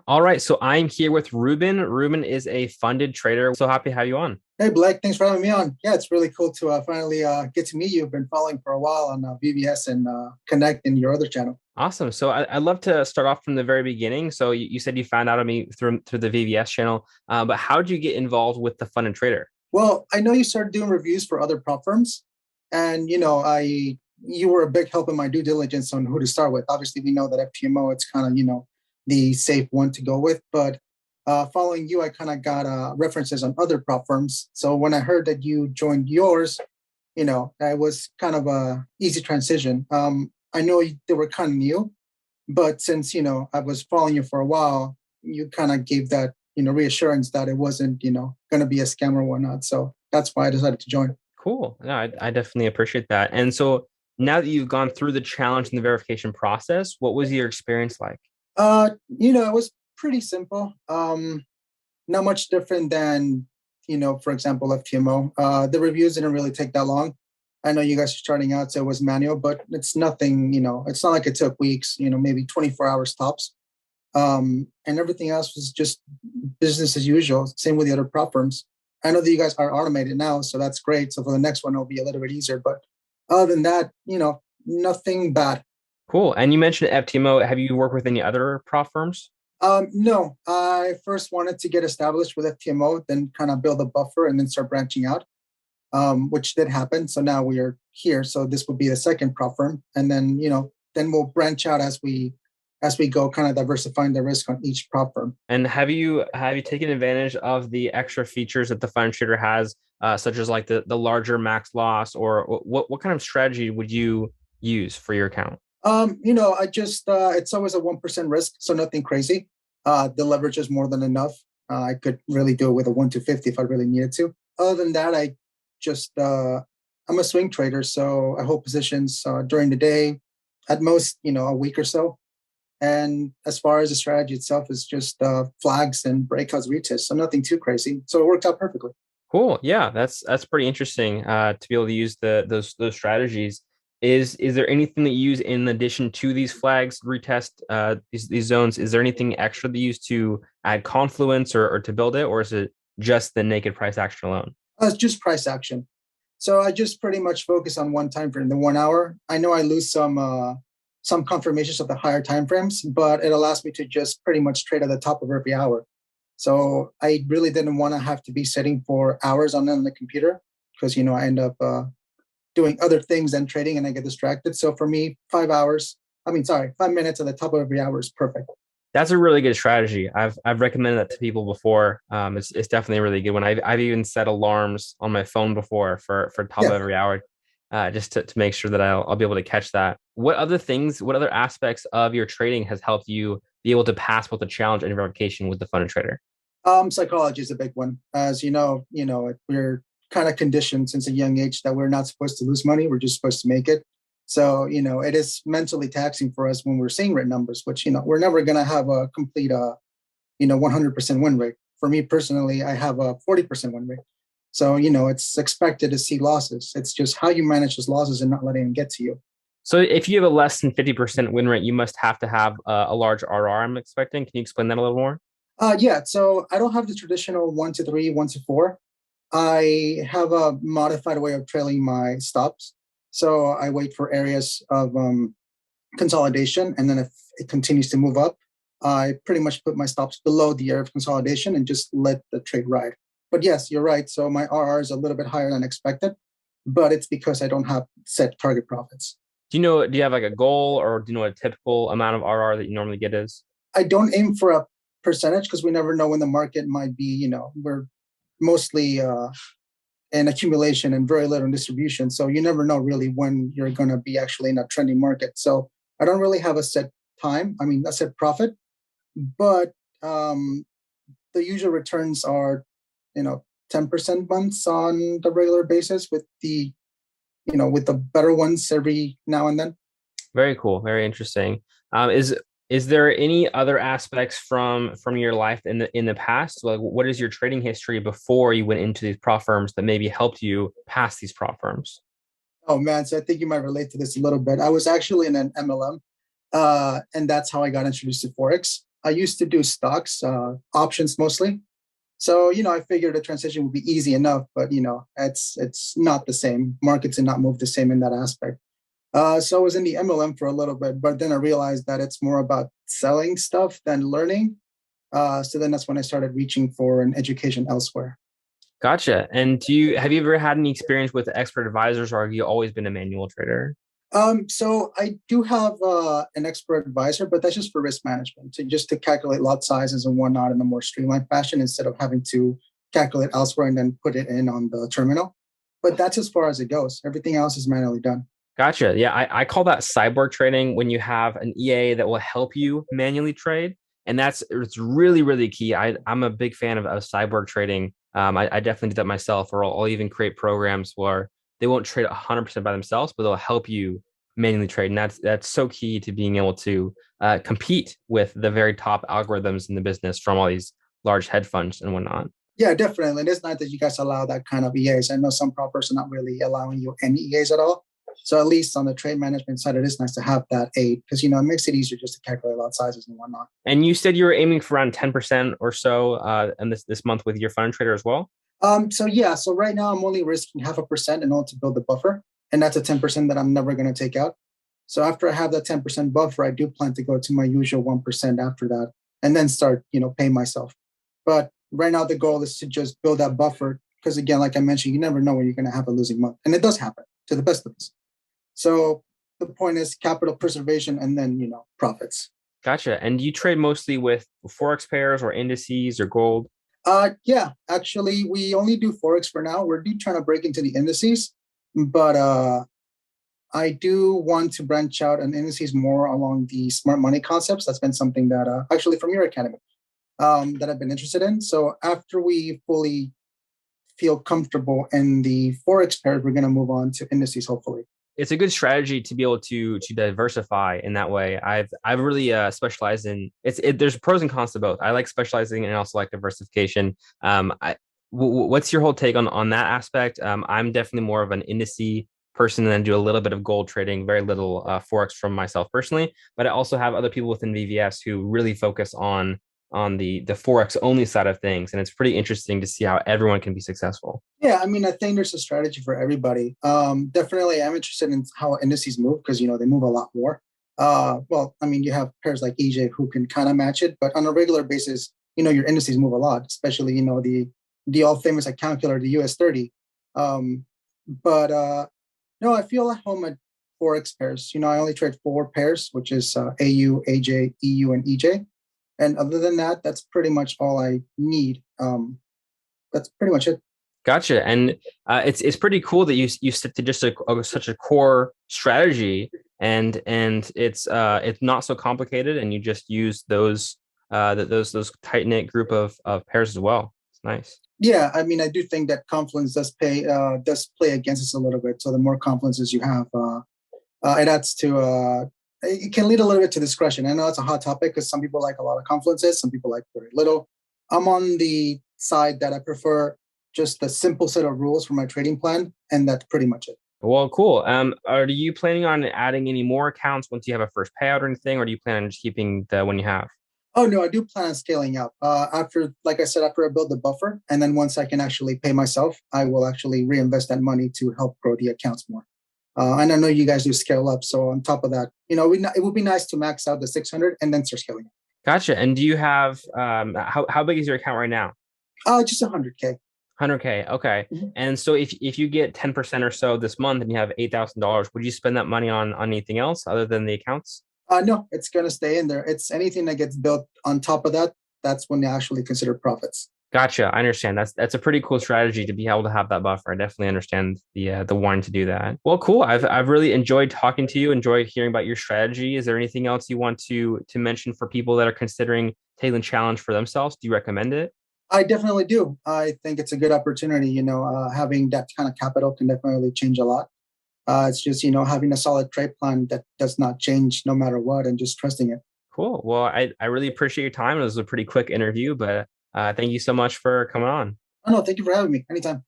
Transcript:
All right, so I'm here with Ruben. Ruben is a funded trader. So happy to have you on. Hey, Blake, thanks for having me on. Yeah, it's really cool to finally get to meet you. I've been following for a while on VBS and Connect in your other channel. Awesome. So I'd love to start off from the very beginning. So you said you found out of me through the VVS channel, but how did you get involved with the funded trader? Well, I know you started doing reviews for other prop firms, and you were a big help in my due diligence on who to start with. Obviously, we know that FTMO it's kind of the safe one to go with, but following you, I kind of got references on other prop firms. So when I heard that you joined yours, that was kind of a easy transition. I know they were kind of new, but since I was following you for a while, you kind of gave that reassurance that it wasn't going to be a scam or whatnot. So that's why I decided to join. Cool. No, I definitely appreciate that. And so now that you've gone through the challenge and the verification process, what was your experience like? It was pretty simple. Not much different than for example, FTMO. The reviews didn't really take that long. I know you guys are starting out, so it was manual, but it's nothing. It's not like it took weeks. Maybe 24 hours tops. And everything else was just business as usual. Same with the other prop firms. I know that you guys are automated now, so that's great. So for the next one, it'll be a little bit easier. But other than that, nothing bad. Cool. And you mentioned FTMO. Have you worked with any other prop firms? No, I first wanted to get established with FTMO, then kind of build a buffer and then start branching out, which did happen. So now we are here. So this would be the second prop firm. And then, then we'll branch out as we go, kind of diversifying the risk on each prop firm. And have you taken advantage of the extra features that the fund trader has, such as like the larger max loss, or what kind of strategy would you use for your account? I just it's always a 1% risk, so nothing crazy. The leverage is more than enough. I could really do it with a 1 to 50 if I really needed to. Other than that, I just I'm a swing trader, so I hold positions during the day, at most, a week or so. And as far as the strategy itself is just flags and breakouts, retests, so nothing too crazy. So it worked out perfectly. Cool. Yeah, that's pretty interesting to be able to use those strategies. Is there anything that you use in addition to these flags, retest these zones? Is there anything extra that you use to add confluence or to build it, or is it just the naked price action alone? It's just price action. So I just pretty much focus on one time frame, the 1 hour. I know I lose some confirmations of the higher time frames, but it allows me to just pretty much trade at the top of every hour. So I really didn't want to have to be sitting for hours on the computer because I end up doing other things than trading and I get distracted. So for me, 5 hours, I mean, sorry, 5 minutes at the top of every hour is perfect. That's a really good strategy. I've recommended that to people before. It's definitely a really good one. I've even set alarms on my phone before for top of Yeah. every hour, just to make sure that I'll be able to catch that. What other aspects of your trading has helped you be able to pass both the challenge and verification with the funded trader? Psychology is a big one. As we're kind of conditioned since a young age that we're not supposed to lose money. We're just supposed to make it. So, it is mentally taxing for us when we're seeing red numbers, which, we're never going to have a complete, 100% win rate. For me personally, I have a 40% win rate. So, it's expected to see losses. It's just how you manage those losses and not letting them get to you. So if you have a less than 50% win rate, you must have to have a large RR, I'm expecting. Can you explain that a little more? Yeah, so I don't have the traditional 1 to 3, 1 to 4. I have a modified way of trailing my stops. So I wait for areas of consolidation, and then if it continues to move up, I pretty much put my stops below the area of consolidation and just let the trade ride. But yes, you're right. So my RR is a little bit higher than expected, but it's because I don't have set target profits. Do you have like a goal, or do you know what a typical amount of RR that you normally get is? I don't aim for a percentage because we never know when the market might be. We're mostly in accumulation and very little in distribution. So you never know really when you're going to be actually in a trending market. So I don't really have a set time. I mean, a set profit, but the usual returns are, 10% months on the regular basis with the better ones every now and then. Very cool. Very interesting. Is there any other aspects from your life in the past? Like, what is your trading history before you went into these prop firms that maybe helped you pass these prop firms? Oh man, so I think you might relate to this a little bit. I was actually in an MLM, and that's how I got introduced to forex. I used to do stocks, options mostly. So, I figured the transition would be easy enough, but it's not the same. Markets did not move the same in that aspect. So I was in the MLM for a little bit, but then I realized that it's more about selling stuff than learning. So then that's when I started reaching for an education elsewhere. Gotcha. And have you ever had any experience with expert advisors, or have you always been a manual trader? So I do have an expert advisor, but that's just for risk management, just to calculate lot sizes and whatnot in a more streamlined fashion instead of having to calculate elsewhere and then put it in on the terminal. But that's as far as it goes. Everything else is manually done. Gotcha. Yeah, I call that cyborg trading when you have an EA that will help you manually trade. And it's really, really key. I'm a big fan of cyborg trading. I definitely do that myself, or I'll even create programs where they won't trade 100% by themselves, but they'll help you manually trade. And that's so key to being able to compete with the very top algorithms in the business from all these large hedge funds and whatnot. Yeah, definitely. And it's not that you guys allow that kind of EAs. I know some proppers are not really allowing you any EAs at all. So at least on the trade management side, it is nice to have that aid because it makes it easier just to calculate lot sizes and whatnot. And you said you were aiming for around 10% or so and this month with your fund trader as well? So yeah, so right now I'm only risking 0.5% in order to build the buffer, and that's a 10% that I'm never going to take out. So after I have that 10% buffer, I do plan to go to my usual 1% after that, and then start paying myself. But right now the goal is to just build that buffer because again, like I mentioned, you never know when you're going to have a losing month, and it does happen to the best of us. So the point is capital preservation and then profits. Gotcha. And you trade mostly with forex pairs or indices or gold? Yeah, actually, we only do forex for now. We're trying to break into the indices, but I do want to branch out and indices more along the smart money concepts. That's been something that actually from your academy that I've been interested in. So after we fully feel comfortable in the forex pairs, we're going to move on to indices, hopefully. It's a good strategy to be able to diversify in that way. I've really specialized in there's pros and cons to both. I like specializing and also like diversification. What's your whole take on that aspect? I'm definitely more of an indice person and do a little bit of gold trading, very little forex from myself personally. But I also have other people within VVS who really focus on the forex only side of things, and it's pretty interesting to see how everyone can be successful. Yeah, I mean, I think there's a strategy for everybody. Definitely, I'm interested in how indices move because they move a lot more. Well, I mean, you have pairs like EJ who can kind of match it, but on a regular basis, your indices move a lot, especially the all famous account killer, the US 30. But no, I feel at home at forex pairs. I only trade four pairs, which is AU, AJ, EU, and EJ. And other than that, that's pretty much all I need. That's pretty much it. Gotcha. And it's pretty cool that you stick to just such a core strategy, and it's not so complicated, and you just use those tight knit group of pairs as well. It's nice. Yeah, I mean, I do think that confluence does play against us a little bit. So the more confluences you have, it adds to it can lead a little bit to discretion. I know it's a hot topic because some people like a lot of confluences, some people like very little. I'm on the side that I prefer just a simple set of rules for my trading plan, and that's pretty much it. Well, cool. Are you planning on adding any more accounts once you have a first payout or anything, or do you plan on just keeping the one you have? Oh no, I do plan on scaling up. After, like I said, after I build the buffer, and then once I can actually pay myself, I will actually reinvest that money to help grow the accounts more. And I know you guys do scale up, so on top of that, it would be nice to max out the 600 and then start scaling up. Gotcha. And do you have how big is your account right now? Just 100K. 100K. Okay. Mhm. And so if you get 10% or so this month and you have $8,000, would you spend that money on anything else other than the accounts? No, it's gonna stay in there. It's anything that gets built on top of that. That's when they actually consider profits. Gotcha. I understand. That's a pretty cool strategy to be able to have that buffer. I definitely understand the wanting to do that. Well, cool. I've really enjoyed talking to you. Enjoyed hearing about your strategy. Is there anything else you want to mention for people that are considering taking the challenge for themselves? Do you recommend it? I definitely do. I think it's a good opportunity. Having that kind of capital can definitely change a lot. It's just having a solid trade plan that does not change no matter what, and just trusting it. Cool. Well, I really appreciate your time. It was a pretty quick interview, but thank you so much for coming on. Oh no, thank you for having me. Anytime.